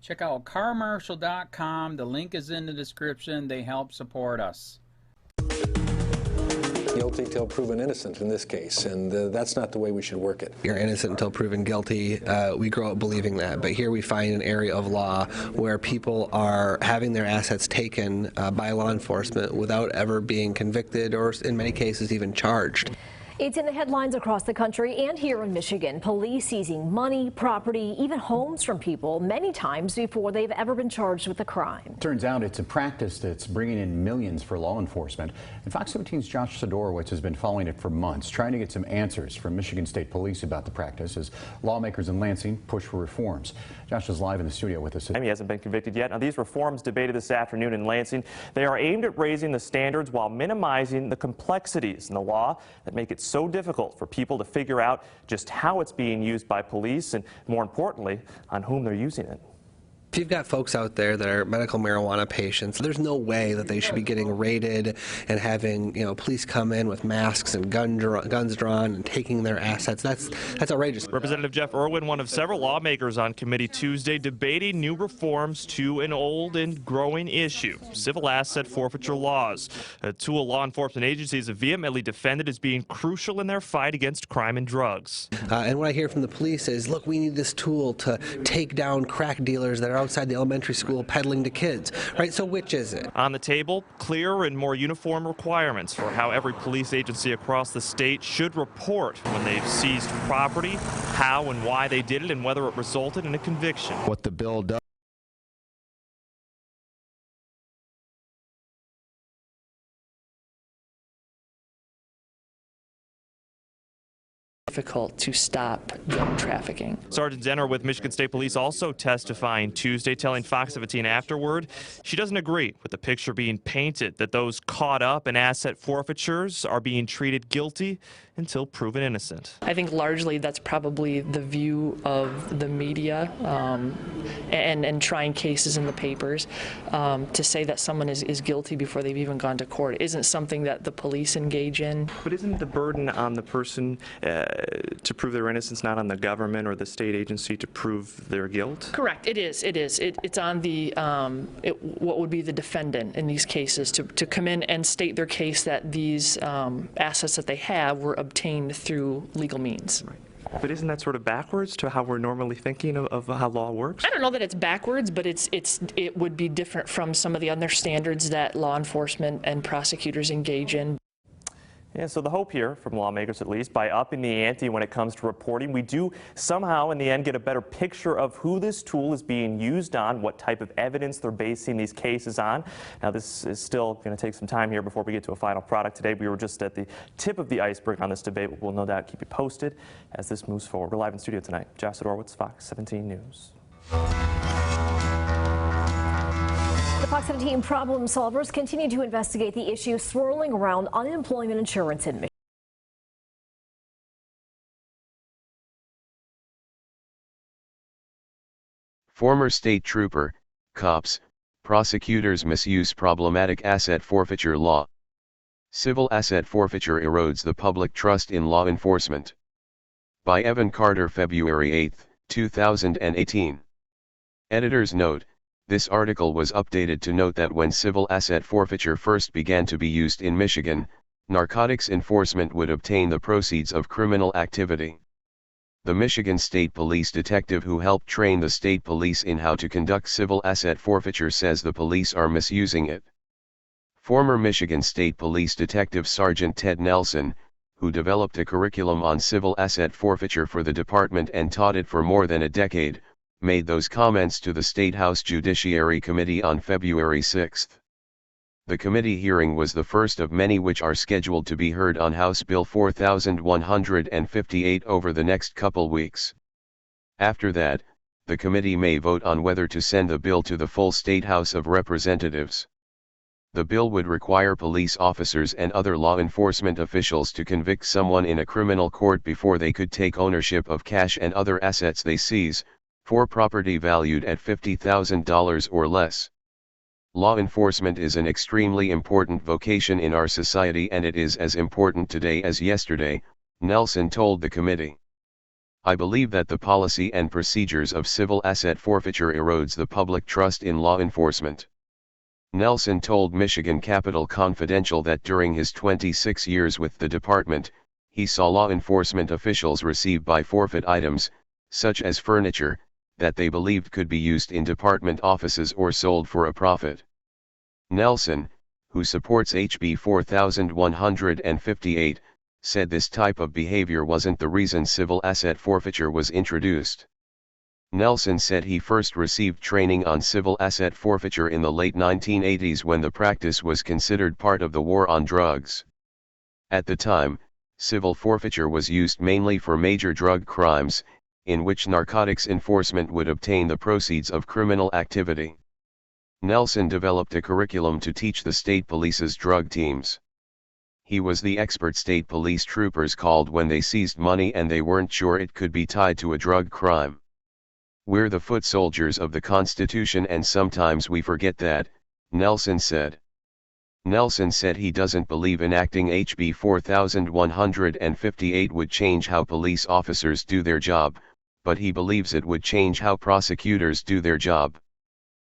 Check out carmarshal.com. The link is in the description. They help support us. Guilty till proven innocent in this case, and that's not the way we should work it. You're innocent until proven guilty. We grow up believing that, but here we find an area of law where people are having their assets taken by law enforcement without ever being convicted or, in many cases, even charged. It's in the headlines across the country and here in Michigan. Police seizing money, property, even homes from people many times before they've ever been charged with a crime. Turns out it's a practice that's bringing in millions for law enforcement. And Fox 17's Josh Sidorowicz has been following it for months, trying to get some answers from Michigan State Police about the practice as lawmakers in Lansing push for reforms. Josh is live in the studio with us. He hasn't been convicted yet. Now, these reforms debated this afternoon in Lansing, they are aimed at raising the standards while minimizing the complexities in the law that make it so difficult for people to figure out just how it's being used by police and, more importantly, on whom they're using it. If you've got folks out there that are medical marijuana patients, there's no way that they should be getting raided and having, police come in with masks and guns drawn and taking their assets. That's outrageous. Representative Jeff Irwin, one of several lawmakers on committee Tuesday, debating new reforms to an old and growing issue, civil asset forfeiture laws, a tool law enforcement agencies have vehemently defended as being crucial in their fight against crime and drugs. And what I hear from the police is, look, we need this tool to take down crack dealers that are outside the elementary school peddling to kids, right? So which is it? On the table, clearer and more uniform requirements for how every police agency across the state should report when they've seized property, how and why they did it, and whether it resulted in a conviction. What the bill does. Difficult to stop drug trafficking. Sergeant Zenner with Michigan State Police also testifying Tuesday, telling Fox 17 afterward she doesn't agree with the picture being painted that those caught up in asset forfeitures are being treated guilty until proven innocent. I think largely that's probably the view of the media and trying cases in the papers. To say that someone is guilty before they've even gone to court isn't something that the police engage in. But isn't the burden on the person to prove their innocence, not on the government or the state agency to prove their guilt? Correct. It is. It is. It's on the what would be the defendant in these cases to come in and state their case that these assets that they have were obtained through legal means. Right. But isn't that sort of backwards to how we're normally thinking of how law works? I don't know that it's backwards, but it would be different from some of the other standards that law enforcement and prosecutors engage in. Yeah, so the hope here, from lawmakers at least, by upping the ante when it comes to reporting, we do somehow in the end get a better picture of who this tool is being used on, what type of evidence they're basing these cases on. Now, this is still going to take some time here before we get to a final product today. We were just at the tip of the iceberg on this debate, but we'll no doubt keep you posted as this moves forward. We're live in studio tonight. Josh Sidorowicz, Fox 17 News. The Fox 17 problem solvers continue to investigate the issue swirling around unemployment insurance in Michigan. Former state trooper, cops, prosecutors misuse problematic asset forfeiture law. Civil asset forfeiture erodes the public trust in law enforcement. By Evan Carter, February 8, 2018. Editor's note: this article was updated to note that when civil asset forfeiture first began to be used in Michigan, narcotics enforcement would obtain the proceeds of criminal activity. The Michigan State Police detective who helped train the state police in how to conduct civil asset forfeiture says the police are misusing it. Former Michigan State Police Detective Sergeant Ted Nelson, who developed a curriculum on civil asset forfeiture for the department and taught it for more than a decade, made those comments to the State House Judiciary Committee on February 6. The committee hearing was the first of many which are scheduled to be heard on House Bill 4158 over the next couple weeks. After that, the committee may vote on whether to send the bill to the full State House of Representatives. The bill would require police officers and other law enforcement officials to convict someone in a criminal court before they could take ownership of cash and other assets they seize, for property valued at $50,000 or less. Law enforcement is an extremely important vocation in our society, and it is as important today as yesterday, Nelson told the committee. I believe that the policy and procedures of civil asset forfeiture erodes the public trust in law enforcement. Nelson told Michigan Capital Confidential that during his 26 years with the department, he saw law enforcement officials receive buy forfeit items, such as furniture, that they believed could be used in department offices or sold for a profit. Nelson, who supports HB 4158, said this type of behavior wasn't the reason civil asset forfeiture was introduced. Nelson said he first received training on civil asset forfeiture in the late 1980s when the practice was considered part of the war on drugs. At the time, civil forfeiture was used mainly for major drug crimes, in which narcotics enforcement would obtain the proceeds of criminal activity. Nelson developed a curriculum to teach the state police's drug teams. He was the expert state police troopers called when they seized money and they weren't sure it could be tied to a drug crime. We're the foot soldiers of the Constitution and sometimes we forget that, Nelson said. Nelson said he doesn't believe enacting HB 4158 would change how police officers do their job, but he believes it would change how prosecutors do their job.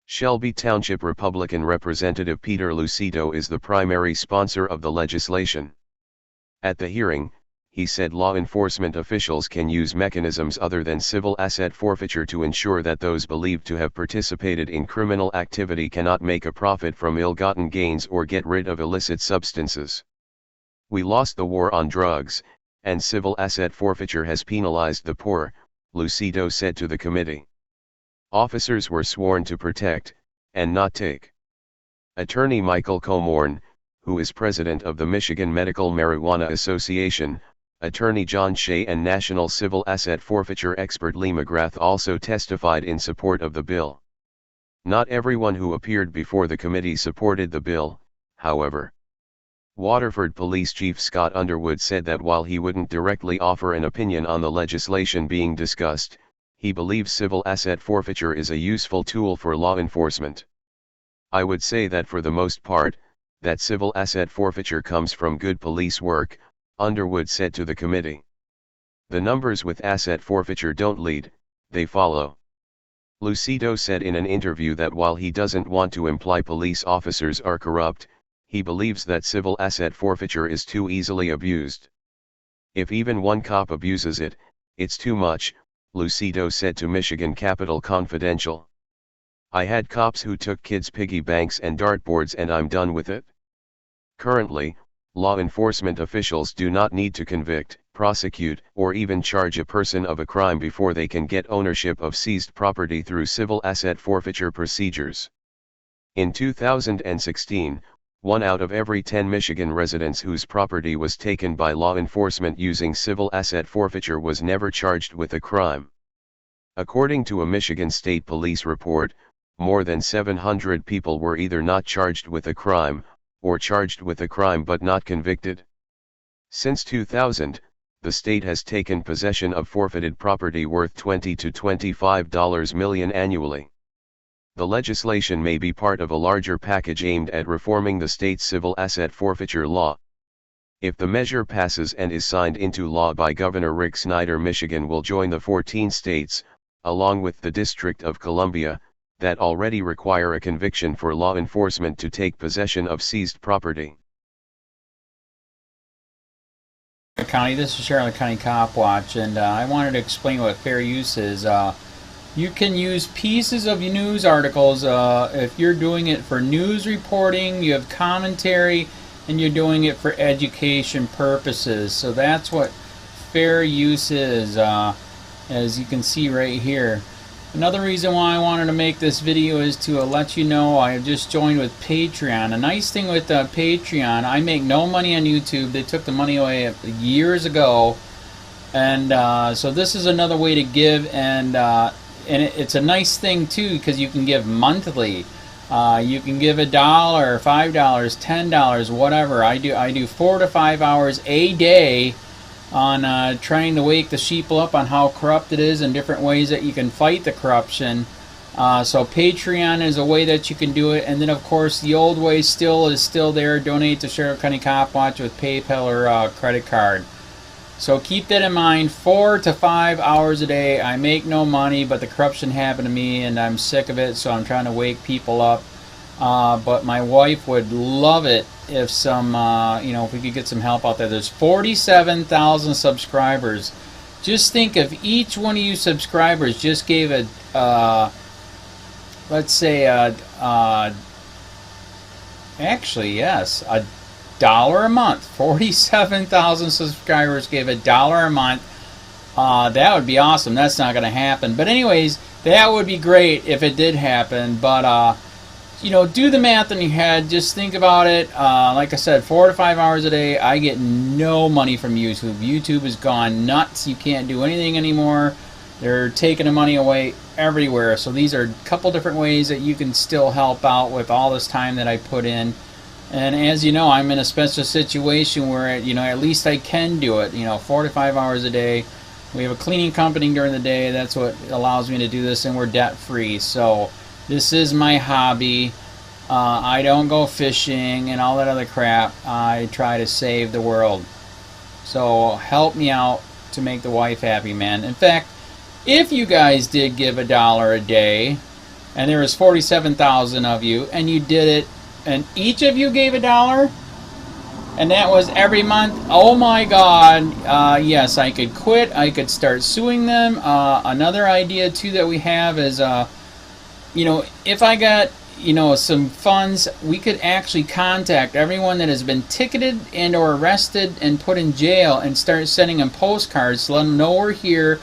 Shelby Township Republican Representative Peter Lucido is the primary sponsor of the legislation. At the hearing, he said law enforcement officials can use mechanisms other than civil asset forfeiture to ensure that those believed to have participated in criminal activity cannot make a profit from ill-gotten gains or get rid of illicit substances. We lost the war on drugs, and civil asset forfeiture has penalized the poor, Lucido said to the committee. Officers were sworn to protect, and not take. Attorney Michael Comorn, who is president of the Michigan Medical Marijuana Association, Attorney John Shea and National Civil Asset Forfeiture expert Lee McGrath also testified in support of the bill. Not everyone who appeared before the committee supported the bill, however. Waterford Police Chief Scott Underwood said that while he wouldn't directly offer an opinion on the legislation being discussed, he believes civil asset forfeiture is a useful tool for law enforcement. I would say that for the most part, that civil asset forfeiture comes from good police work, Underwood said to the committee. The numbers with asset forfeiture don't lead, they follow. Lucido said in an interview that while he doesn't want to imply police officers are corrupt, he believes that civil asset forfeiture is too easily abused. If even one cop abuses it, it's too much, Lucido said to Michigan Capital Confidential. I had cops who took kids' piggy banks and dartboards and I'm done with it. Currently, law enforcement officials do not need to convict, prosecute, or even charge a person of a crime before they can get ownership of seized property through civil asset forfeiture procedures. In 2016, 1 out of every 10 Michigan residents whose property was taken by law enforcement using civil asset forfeiture was never charged with a crime. According to a Michigan State Police report, more than 700 people were either not charged with a crime, or charged with a crime but not convicted. Since 2000, the state has taken possession of forfeited property worth $20 to $25 million annually. The legislation may be part of a larger package aimed at reforming the state's civil asset forfeiture law. If the measure passes and is signed into law by Governor Rick Snyder, Michigan will join the 14 states, along with the District of Columbia, that already require a conviction for law enforcement to take possession of seized property. County, this is Charlotte County COPWATCH, and I wanted to explain what fair use is. You can use pieces of news articles if you're doing it for news reporting, you have commentary, and you're doing it for education purposes. So that's what fair use is, as you can see right here. Another reason why I wanted to make this video is to let you know I just joined with Patreon. A nice thing with Patreon, I make no money on YouTube. They took the money away years ago, and so this is another way to give, and it's a nice thing too because you can give monthly. You can give $1, $5, $10, whatever. I do 4 to 5 hours a day on trying to wake the sheeple up on how corrupt it is and different ways that you can fight the corruption. So Patreon is a way that you can do it, and then of course the old way is still there. Donate to Charlotte County COPWATCH with PayPal or credit card. So keep that in mind. 4 to 5 hours a day. I make no money, but the corruption happened to me, and I'm sick of it, so I'm trying to wake people up. But my wife would love it if some, if we could get some help out there. There's 47,000 subscribers. Just think if each one of you subscribers just gave a, let's say, actually, yes, $1 a month. 47,000 subscribers gave $1 a month. That would be awesome. That's not going to happen. But anyways, that would be great if it did happen. But, do the math in your head. Just think about it. Like I said, 4 to 5 hours a day. I get no money from YouTube. YouTube has gone nuts. You can't do anything anymore. They're taking the money away everywhere. So these are a couple different ways that you can still help out with all this time that I put in. And as you know, I'm in a special situation where, at least I can do it, 4 to 5 hours a day. We have a cleaning company during the day. That's what allows me to do this, and we're debt-free. So this is my hobby. I don't go fishing and all that other crap. I try to save the world. So help me out to make the wife happy, man. In fact, if you guys did give $1 a day, and there was 47,000 of you, and you did it, and each of you gave $1, and that was every month, oh my God, yes, I could quit. I could start suing them. Another idea too that we have is, if I got, some funds, we could actually contact everyone that has been ticketed and or arrested and put in jail and start sending them postcards to let them know we're here,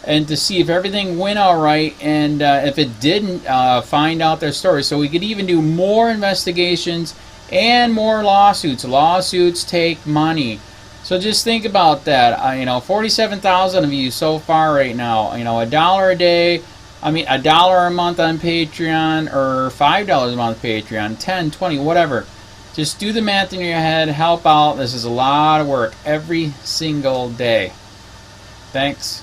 and to see if everything went all right, and if it didn't, find out their story. So we could even do more investigations and more lawsuits. Lawsuits take money. So just think about that. 47,000 of you so far right now. $1 a day. $1 a month on Patreon, or $5 a month Patreon, 10, 20, whatever. Just do the math in your head. Help out. This is a lot of work every single day. Thanks.